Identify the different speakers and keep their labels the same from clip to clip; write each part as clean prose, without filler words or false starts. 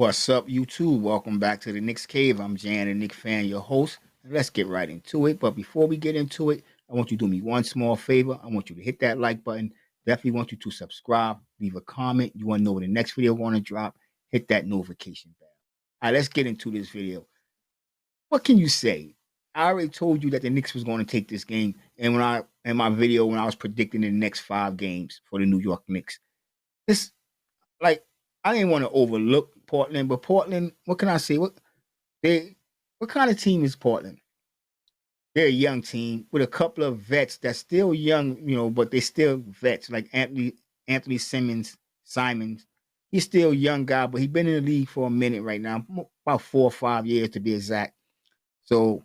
Speaker 1: What's up, YouTube? Welcome back to the Knicks Cave. I'm Jan, the Knicks fan, your host. And let's get right into it. But before we get into it, I want you to do me one small favor. I want you to hit that like button. Definitely want you to subscribe, leave a comment. You want to know when the next video going to drop. Hit that notification bell. All right, let's get into this video. What can you say? I already told you that the Knicks was going to take this game. And in my video, when I was predicting the next 5 games for the New York Knicks, this like I didn't want to overlook Portland, but Portland, what can I say? What kind of team is Portland? They're a young team with a couple of vets that's still young, but they're still vets, like Anthony Simons. He's still a young guy, but he's been in the league for a minute right now, about 4 or 5 years to be exact. So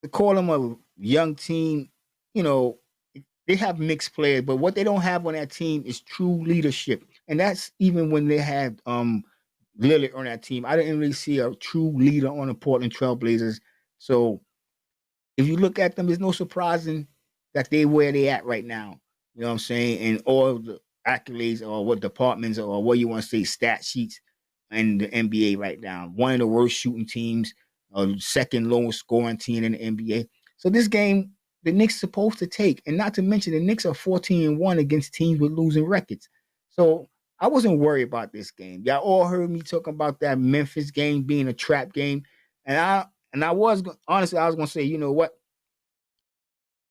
Speaker 1: to call them a young team, they have mixed players, but what they don't have on that team is true leadership. And that's even when they had Lillard on that team. I didn't really see a true leader on the Portland Trailblazers. So if you look at them, there's no surprising that they where they at right now. You know what I'm saying? And all the accolades or what departments or what you want to say, stat sheets in the NBA right now. One of the worst shooting teams, second lowest scoring team in the NBA. So this game, the Knicks supposed to take. And not to mention, the Knicks are 14-1 against teams with losing records. So I wasn't worried about this game. Y'all all heard me talking about that Memphis game being a trap game. And I was honestly, I was gonna say, you know what?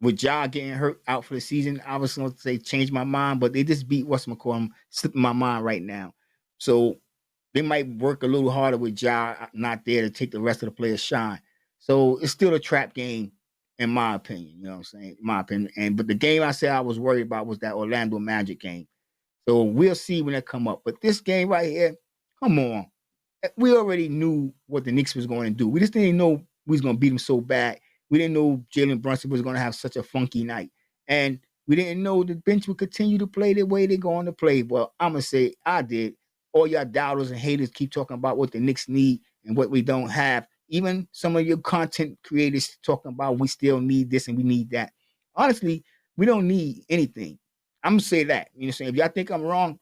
Speaker 1: With Ja getting hurt out for the season, I was gonna say change my mind, but they just beat whatchamacallit, slipping my mind right now. So they might work a little harder with Ja not there to take the rest of the players shine. So it's still a trap game, in my opinion. You know what I'm saying? In my opinion. But the game I said I was worried about was that Orlando Magic game. So we'll see when that come up. But this game right here, come on. We already knew what the Knicks was going to do. We just didn't know we was going to beat them so bad. We didn't know Jalen Brunson was going to have such a funky night. And we didn't know the bench would continue to play the way they're going to play. Well, I'm going to say I did. All y'all doubters and haters keep talking about what the Knicks need and what we don't have. Even some of your content creators talking about we still need this and we need that. Honestly, we don't need anything. I'm gonna say that. You know what I'm saying? If y'all think I'm wrong,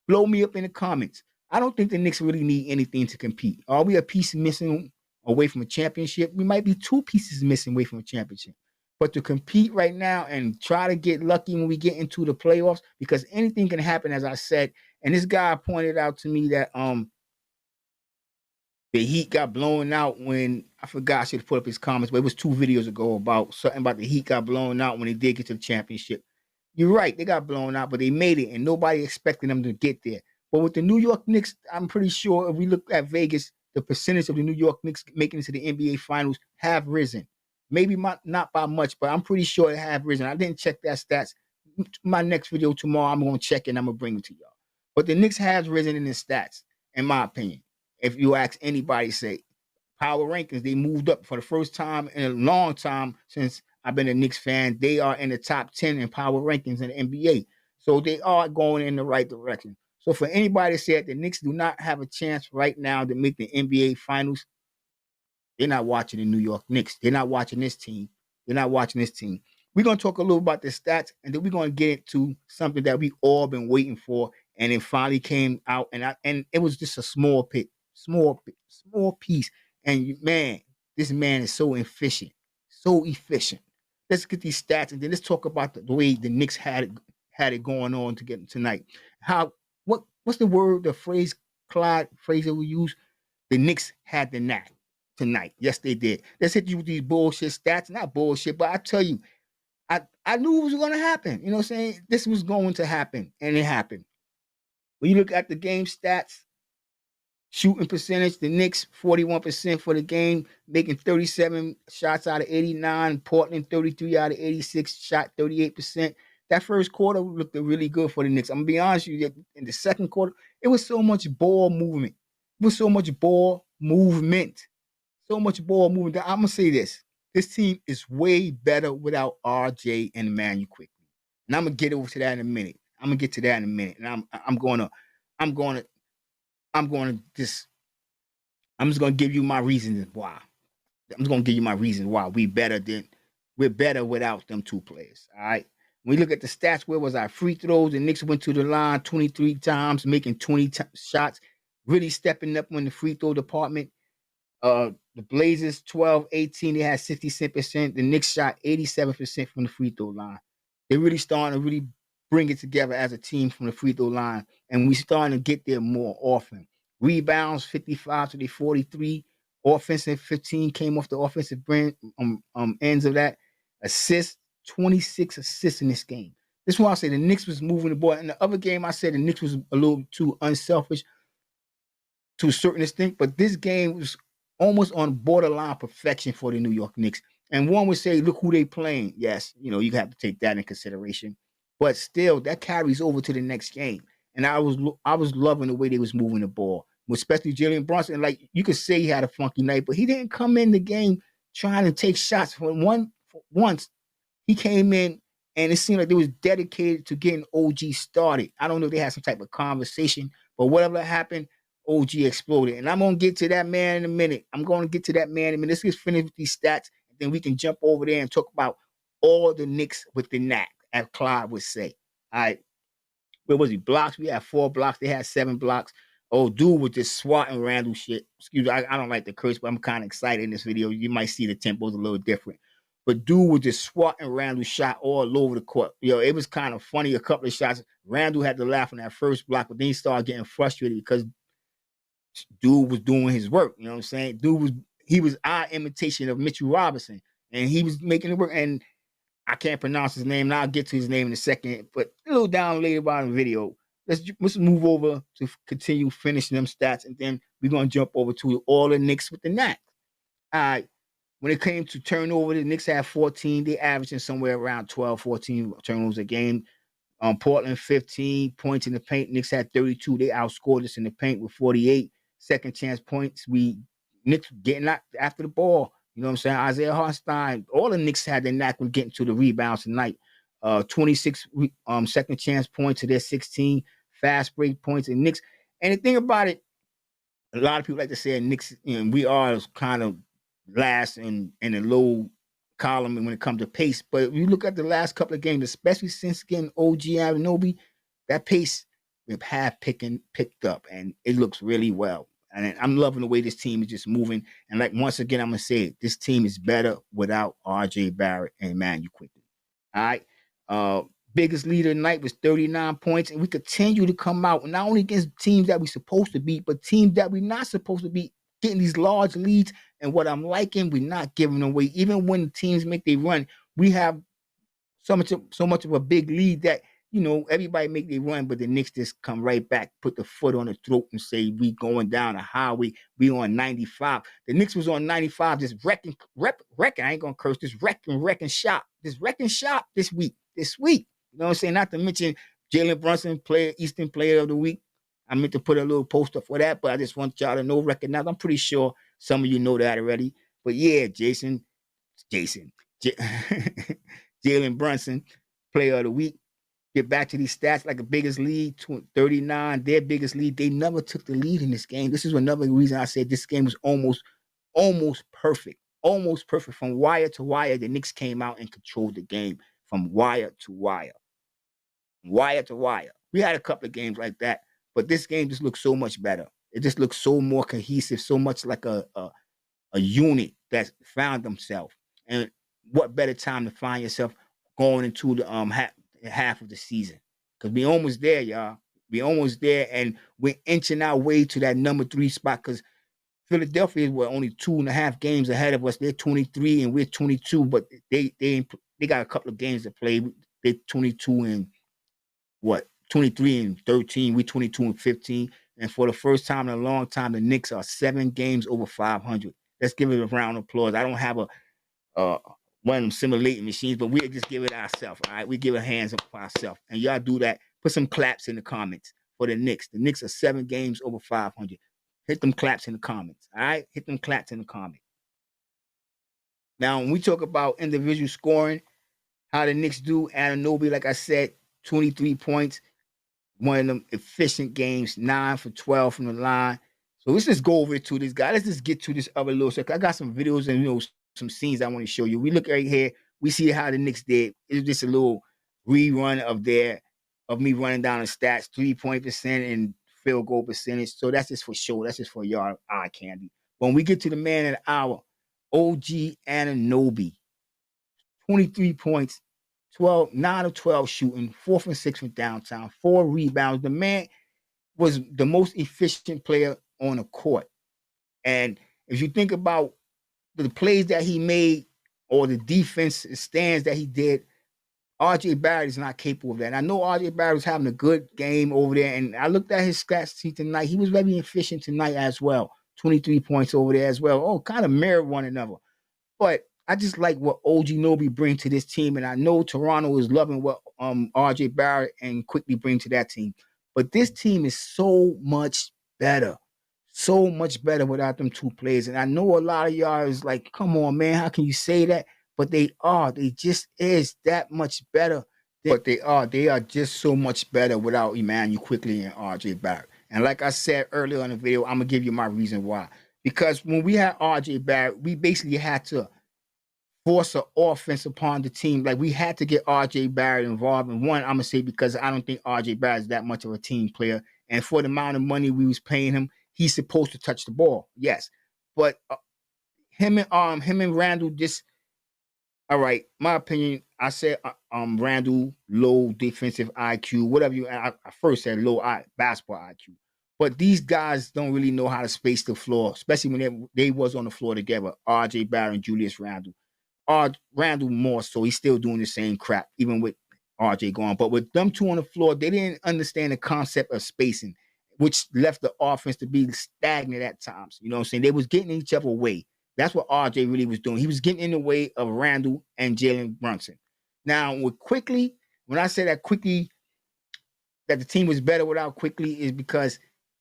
Speaker 1: blow me up in the comments. I don't think the Knicks really need anything to compete. Are we a piece missing away from a championship? We might be 2 pieces missing away from a championship. But to compete right now and try to get lucky when we get into the playoffs, because anything can happen, as I said. And this guy pointed out to me that the Heat got blown out when I forgot I should have put up his comments, but it was 2 videos ago about something about the Heat got blown out when they did get to the championship. You're right, they got blown out, but they made it, and nobody expected them to get there. But with the New York Knicks, I'm pretty sure if we look at Vegas, the percentage of the New York Knicks making it to the NBA Finals have risen. Maybe not by much, but I'm pretty sure it have risen. I didn't check that stats. My next video tomorrow, I'm going to check it and I'm going to bring it to y'all. But the Knicks has risen in the stats, in my opinion. If you ask anybody, say, power rankings, they moved up for the first time in a long time since I've been a Knicks fan. They are in the top 10 in power rankings in the NBA. So they are going in the right direction. So for anybody to say that the Knicks do not have a chance right now to make the NBA Finals, they're not watching the New York Knicks. They're not watching this team. They're not watching this team. We're going to talk a little about the stats, and then we're going to get into something that we all been waiting for, and it finally came out, and it was just a small piece. And man, this man is so efficient. Let's get these stats, and then let's talk about the way the Knicks had it going on to get tonight. What's the word, the phrase, Clyde phrase that we use? The Knicks had the knack tonight. Yes, they did. Let's hit you with these bullshit stats. Not bullshit, but I tell you, I knew it was going to happen. You know what I'm saying? This was going to happen, and it happened. When you look at the game stats, shooting percentage, the Knicks 41% for the game, making 37 shots out of 89. Portland 33 out of 86, shot 38%. That first quarter looked really good for the Knicks. I'm gonna be honest with you, in the second quarter, it was so much ball movement. So much ball movement. I'm gonna say this. This team is way better without RJ and Emmanuel quickly. And I'm gonna get over to that in a minute. And I'm just gonna give you my reasons why. We're better without them 2 players. All right. When we look at the stats, where was our free throws? The Knicks went to the line 23 times, making 20 shots. really stepping up in the free throw department. The Blazers 12-18, they had 67%. The Knicks shot 87% from the free throw line. They're really starting to really bring it together as a team from the free throw line, and we starting to get there more often. Rebounds 55 to the 43. Offensive 15 came off the offensive ends of that. Assists 26 assists in this game. This is why I say the Knicks was moving the ball. In the other game, I said the Knicks was a little too unselfish to a certain extent, but this game was almost on borderline perfection for the New York Knicks. And one would say, look who they playing. Yes, you have to take that in consideration. But still, that carries over to the next game. And I was loving the way they was moving the ball, especially Jalen Brunson. Like, you could say he had a funky night, but he didn't come in the game trying to take shots. For once, he came in and it seemed like they was dedicated to getting OG started. I don't know if they had some type of conversation, but whatever happened, OG exploded. And I'm going to get to that man in a minute. Let's just finish with these stats, and then we can jump over there and talk about all the Knicks with the knack, as Clyde would say. All right. Where was he? Blocks. We had 4 blocks. They had 7 blocks. Oh, dude was just swatting Randall shit. Excuse me. I don't like the curse, but I'm kind of excited in this video. You might see the tempo's a little different. But dude was just swatting Randall shot all over the court. It was kind of funny. A couple of shots. Randall had to laugh on that first block, but then he started getting frustrated because dude was doing his work. You know what I'm saying? He was our imitation of Mitchell Robinson, and he was making it work. And I can't pronounce his name, and I'll get to his name in a second. But a little down later about the video, let's move over to continue finishing them stats, and then we're gonna jump over to all the Knicks with the knack. All right. When it came to turnover, the Knicks had 14. They averaging somewhere around 12, 14 turnovers a game. Portland 15 points in the paint. Knicks had 32. They outscored us in the paint with 48 second chance points. Knicks getting out after the ball. You know what I'm saying? Isaiah Hartenstein, all the Knicks had their knack with getting to the rebounds tonight. 26 second chance points to their 16 fast break points. And Knicks, and the thing about it, a lot of people like to say Knicks, we are kind of last in the low column when it comes to pace. But if you look at the last couple of games, especially since getting OG Anunoby, that pace have picked up, and it looks really well. And I'm loving the way this team is just moving. And like once again, I'm gonna say it, this team is better without RJ Barrett and Emmanuel Quickly. All right. Biggest leader tonight was 39 points, and we continue to come out not only against teams that we're supposed to beat, but teams that we're not supposed to beat, getting these large leads. And what I'm liking, we're not giving away. Even when teams make their run, we have so much of a big lead that everybody make their run, but the Knicks just come right back, put the foot on the throat, and say we going down the highway. We on 95. The Knicks was on 95, just wrecking. I ain't gonna curse. This wrecking shop this week. You know what I'm saying? Not to mention Jalen Brunson, Eastern Player of the Week. I meant to put a little poster for that, but I just want y'all to know, recognize. I'm pretty sure some of you know that already. But yeah, Jalen Brunson, Player of the Week. Get back to these stats, like the biggest lead, 39, their biggest lead. They never took the lead in this game. This is another reason I said this game was almost perfect. Almost perfect. From wire to wire, the Knicks came out and controlled the game from wire to wire. Wire to wire. We had a couple of games like that, but this game just looks so much better. It just looks so more cohesive, so much like a unit that found themselves. And what better time to find yourself going into the half of the season? Because we almost there, y'all. We almost there, and we're inching our way to that number 3 spot. Because Philadelphia were only 2.5 games ahead of us. They're 23 and we're 22, but they got a couple of games to play. They're 22 and 23 and 13. We're 22 and 15. And for the first time in a long time, the Knicks are 7 games over 500. Let's give it a round of applause. I don't have one of them simulating machines, but we'll just give it ourselves. All right, we give it hands up for ourselves, and y'all do that. Put some claps in the comments for the Knicks. The Knicks are 7 games over 500. Hit them claps in the comments. All right, hit them claps in the comments. Now, when we talk about individual scoring, how the Knicks do, Anunoby, like I said, 23 points, one of them efficient games, 9 for 12 from the line. So let's just go over to this guy. Let's just get to this other little second. I got some videos and some scenes I want to show you. We look right here. We see how the Knicks did. It's just a little rerun of me running down the stats, 3-point percent and field goal percentage. So that's just for show. That's just for y'all eye candy. When we get to the man of the hour, OG Anunoby, 23 points, 9 of 12 shooting, 4 from 6 from downtown, 4 rebounds. The man was the most efficient player on the court. And if you think about the plays that he made or the defense stands that he did, RJ Barrett is not capable of that. And I know RJ Barrett was having a good game over there, and I looked at his stats tonight. He was very efficient tonight as well. 23 points over there as well. Oh, kind of mirror one another. But I just like what OG Noby brings to this team, and I know Toronto is loving what RJ Barrett and Quickly bring to that team. But this team is so much better without them two players. And I know a lot of y'all is like, come on, man, how can you say that? But they are. They just is that much better. But they are. They are just so much better without Emmanuel Quickly and RJ Barrett. And like I said earlier in the video, I'm going to give you my reason why. Because when we had RJ Barrett, we basically had to force an offense upon the team. Like, we had to get RJ Barrett involved. And one, I'm going to say because I don't think RJ Barrett is that much of a team player. And for the amount of money we was paying him, he's supposed to touch the ball. Yes. But him and Randall just, all right, my opinion, I said Randall, low defensive IQ, whatever I first said low basketball IQ. But these guys don't really know how to space the floor, especially when they was on the floor together, RJ Barrett and Julius Randle. Randall more so, he's still doing the same crap, even with RJ gone. But with them two on the floor, they didn't understand the concept of spacing, which left the offense to be stagnant at times. You know what I'm saying? They was getting each other away. That's what RJ really was doing. He was getting in the way of Randall and Jalen Brunson. Now, with Quickly, when I say that Quickly, that the team was better without Quickly, is because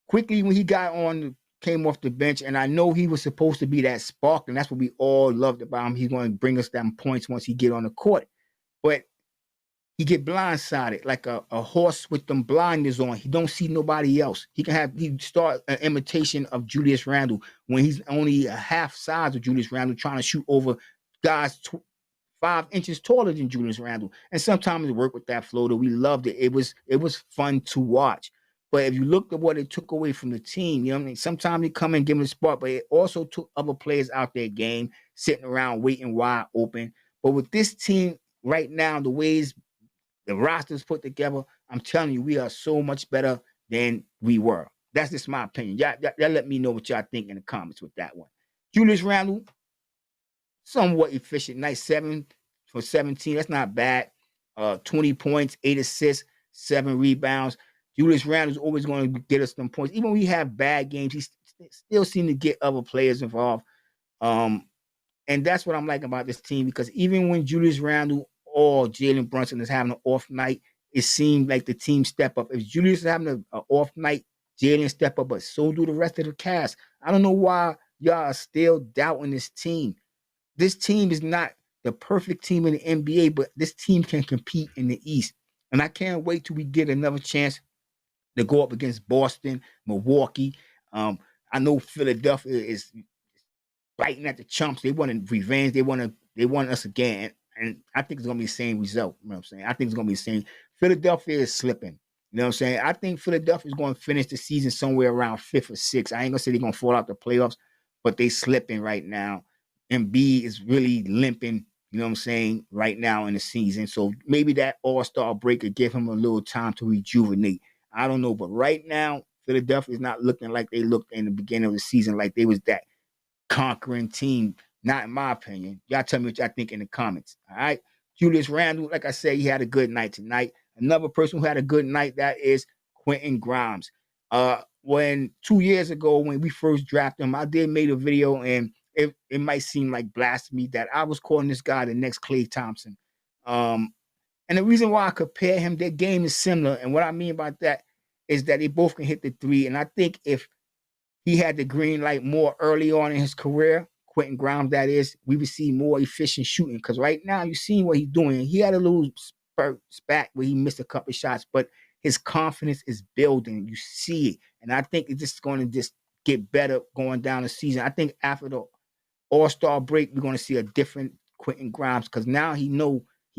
Speaker 1: Quickly, when he came off the bench, and I know he was supposed to be that spark, and that's what we all loved about him. He's going to bring us them points once he get on the court. But he get blindsided like a horse with them blinders on. He don't see nobody else. He start an imitation of Julius Randle when he's only a half size of Julius Randle, trying to shoot over guys 5 inches taller than Julius Randle. And sometimes it worked with that floater. We loved it. It was fun to watch. But if you look at what it took away from the team, you know what I mean? Sometimes they come and give him a spot, but it also took other players out their game, sitting around waiting wide open. But with this team right now, the ways the roster's put together, I'm telling you, we are so much better than we were. That's just my opinion. Y'all let me know what y'all think in the comments with that one. Julius Randle, somewhat efficient. Nice 7 for 17. That's not bad. 20 points, 8 assists, 7 rebounds. Julius Randle's always going to get us some points. Even when we have bad games, he still seems to get other players involved. And that's what I'm liking about this team, because even when Julius Randle or Jalen Brunson is having an off night, it seems like the team step up. If Julius is having an off night, Jalen step up, but so do the rest of the cast. I don't know why y'all are still doubting this team. This team is not the perfect team in the NBA, but this team can compete in the East. And I can't wait till we get another chance to go up against Boston, Milwaukee. I know Philadelphia is biting at the chumps. They want revenge. They want us again. And I think it's going to be the same result. You know what I'm saying? I think it's going to be the same. Philadelphia is slipping. You know what I'm saying? I think Philadelphia is going to finish the season somewhere around 5th or 6th. I ain't going to say they're going to fall out the playoffs, but they slipping right now. Embiid is really limping, you know what I'm saying, right now in the season. So maybe that all-star break could give him a little time to rejuvenate. I don't know. But right now, Philadelphia is not looking like they looked in the beginning of the season, like they was that conquering team. Not in my opinion. Y'all tell me what y'all think in the comments. All right. Julius Randle, like I said, he had a good night tonight. Another person who had a good night, that is Quentin Grimes. When 2 years ago, when we first drafted him, I did make a video, and it might seem like blasphemy that I was calling this guy the next Klay Thompson. And the reason why I compare him, their game is similar. And what I mean by that is that they both can hit the three. And I think if he had the green light more early on in his career, Quentin Grimes, that is, we would see more efficient shooting. Because right now, you've seen what he's doing. He had a little spat where he missed a couple of shots, but his confidence is building. You see it. And I think it's just going to just get better going down the season. I think after the All-Star break, we're going to see a different Quentin Grimes, because now he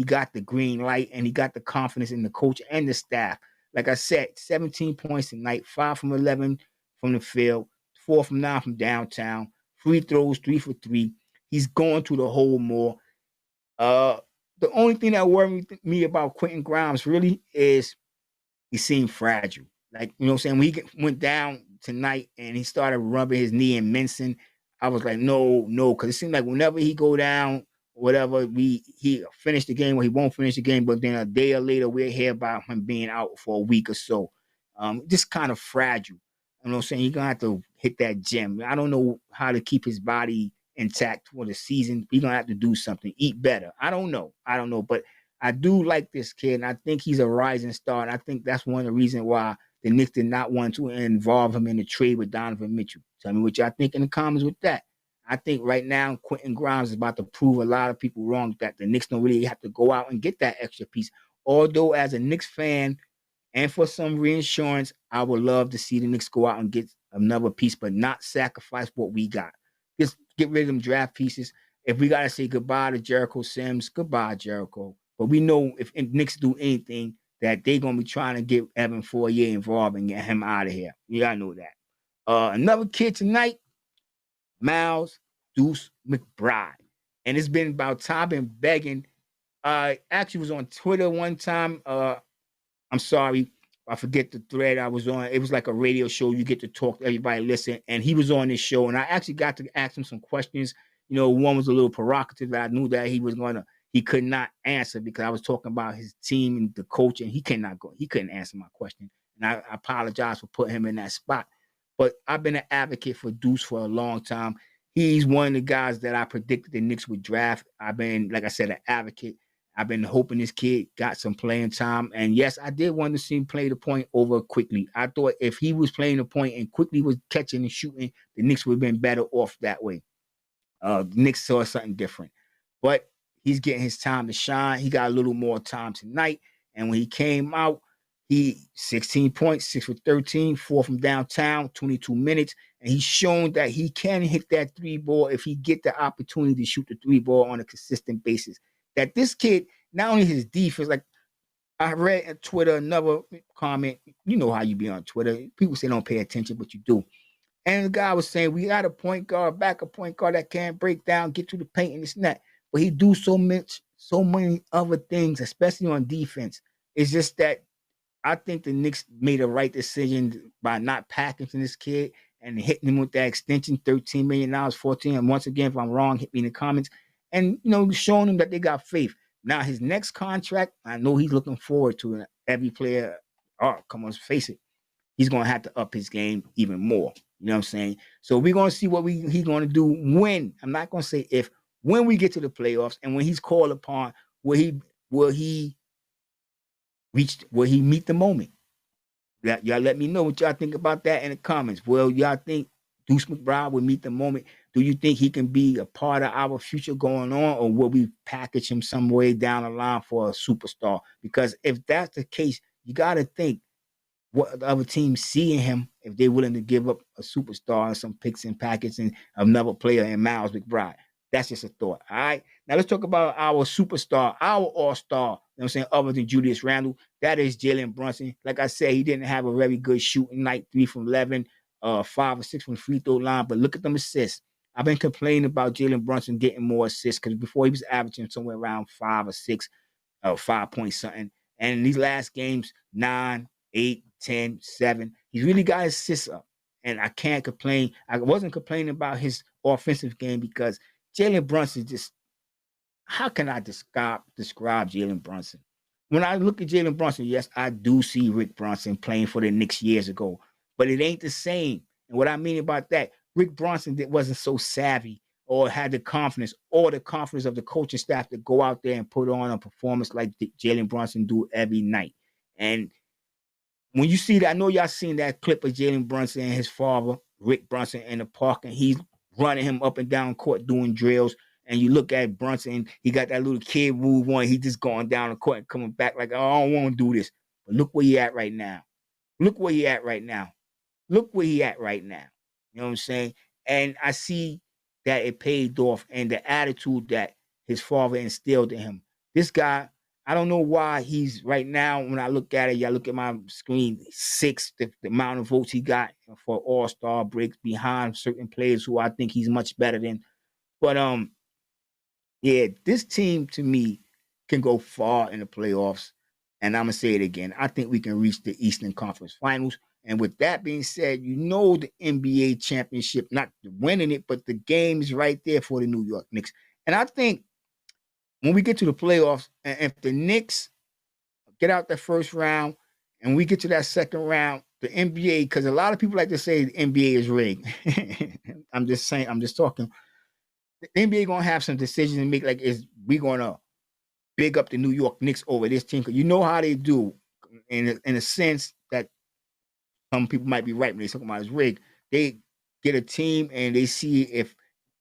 Speaker 1: got the green light, and he got the confidence in the coach and the staff. Like I said, 17 points tonight, 5 from 11 from the field, 4 from 9 from downtown, free throws, 3 for 3. He's going to the hole more. The only thing that worries me about Quentin Grimes really is he seemed fragile. Like, you know what I'm saying? When he went down tonight and he started rubbing his knee and mincing, I was like, no, because it seemed like whenever he go down, whatever, he finished the game or he won't finish the game, but then a day or later we'll hear about him being out for a week or so. Just kind of fragile. You know what I'm saying? You're gonna have to hit that gym. I don't know how to keep his body intact for the season. You're gonna have to do something, eat better. I don't know, but I do like this kid, and I think he's a rising star. And I think that's one of the reasons why the Knicks did not want to involve him in the trade with Donovan Mitchell. Tell me what y'all think in the comments with that. I think right now Quentin Grimes is about to prove a lot of people wrong that the Knicks don't really have to go out and get that extra piece. Although, as a Knicks fan, and for some reinsurance, I would love to see the Knicks go out and get another piece, but not sacrifice what we got. Just get rid of them draft pieces. If we got to say goodbye to Jericho Sims, goodbye, Jericho. But we know if Knicks do anything, that they're going to be trying to get Evan Fournier involved and get him out of here. You got to know that. Another kid tonight, Miles Deuce McBride. And it's been about time. I've been begging. I actually was on Twitter one time. I'm sorry, I forget the thread I was on. It was like a radio show. You get to talk to everybody, listen. And he was on this show, and I actually got to ask him some questions. You know, one was a little provocative. I knew that he could not answer because I was talking about his team and the coach, and he couldn't answer my question. And I apologize for putting him in that spot. But I've been an advocate for Deuce for a long time. He's one of the guys that I predicted the Knicks would draft. I've been, like I said, an advocate. I've been hoping this kid got some playing time. And yes, I did want to see him play the point over Quickly. I thought if he was playing the point and Quickly was catching and shooting, the Knicks would have been better off that way. The Knicks saw something different. But he's getting his time to shine. He got a little more time tonight. And when he came out, he 16 points, 6 for 13, 4 from downtown, 22 minutes. And he's shown that he can hit that three ball if he get the opportunity to shoot the three ball on a consistent basis. That this kid, not only his defense, like I read on Twitter another comment. You know how you be on Twitter. People say don't pay attention, but you do. And the guy was saying, we got a point guard, backup point guard that can't break down, get to the paint and this and that. But he do so many other things, especially on defense. It's just that I think the Knicks made a right decision by not packaging this kid and hitting him with that extension, $13 million, 14. And once again, if I'm wrong, hit me in the comments. And, you know, showing him that they got faith. Now, his next contract, I know he's looking forward to it. Every player, come on, face it. He's going to have to up his game even more. You know what I'm saying? So we're going to see what he's going to do when. I'm not going to say if. When we get to the playoffs and when he's called upon, will he meet the moment? Y'all let me know what y'all think about that in the comments. Well, y'all think Deuce McBride will meet the moment? Do you think he can be a part of our future going on, or will we package him some way down the line for a superstar? Because if that's the case, you got to think what the other teams see in him if they're willing to give up a superstar and some picks and packets and another player in Miles McBride. That's just a thought. All right. Now let's talk about our superstar, our all-star, you know what I'm saying, other than Julius Randle. That is Jalen Brunson. Like I said, he didn't have a very good shooting night, 3 from 11, 5 or 6 from the free throw line. But look at them assists. I've been complaining about Jalen Brunson getting more assists because before he was averaging somewhere around 5 or 6, 5 point something. And in these last games, 9, 8, 10, 7. He's really got his assists up. And I can't complain. I wasn't complaining about his offensive game because Jalen Brunson just, how can I describe Jalen Brunson? When I look at Jalen Brunson, yes, I do see Rick Brunson playing for the Knicks years ago, but it ain't the same. And what I mean about that, Rick Brunson wasn't so savvy or had the confidence of the coaching staff to go out there and put on a performance like Jalen Brunson do every night. And when you see that, I know y'all seen that clip of Jalen Brunson and his father, Rick Brunson, in the park, and he's running him up and down court doing drills. And you look at Brunson, he got that little kid move on. He just going down the court and coming back like, oh, I don't want to do this. But look where he at right now. Look where he at right now. Look where he at right now. You know what I'm saying? And I see that it paid off and the attitude that his father instilled in him. This guy, I don't know why he's right now. When I look at it, y'all look at my screen, sixth, the amount of votes he got for All-Star breaks behind certain players who I think he's much better than. But yeah, this team to me can go far in the playoffs. And I'm gonna say it again. I think we can reach the Eastern Conference Finals. And with that being said, the NBA championship, not winning it, but the game's right there for the New York Knicks. And I think when we get to the playoffs, and if the Knicks get out that first round and we get to that second round, the NBA, because a lot of people like to say the NBA is rigged. I'm just saying, I'm just talking. The NBA gonna have some decisions to make. Like, is we gonna big up the New York Knicks over this team? Because you know how they do, in a sense that some people might be right when they talk about it's rigged. They get a team and they see if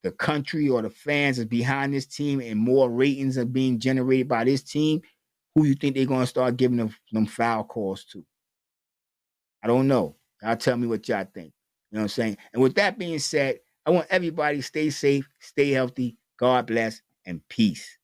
Speaker 1: the country or the fans is behind this team and more ratings are being generated by this team. Who you think they're gonna start giving them foul calls to? I don't know. Y'all tell me what y'all think. You know what I'm saying? And with that being said, I want everybody to stay safe, stay healthy. God bless and peace.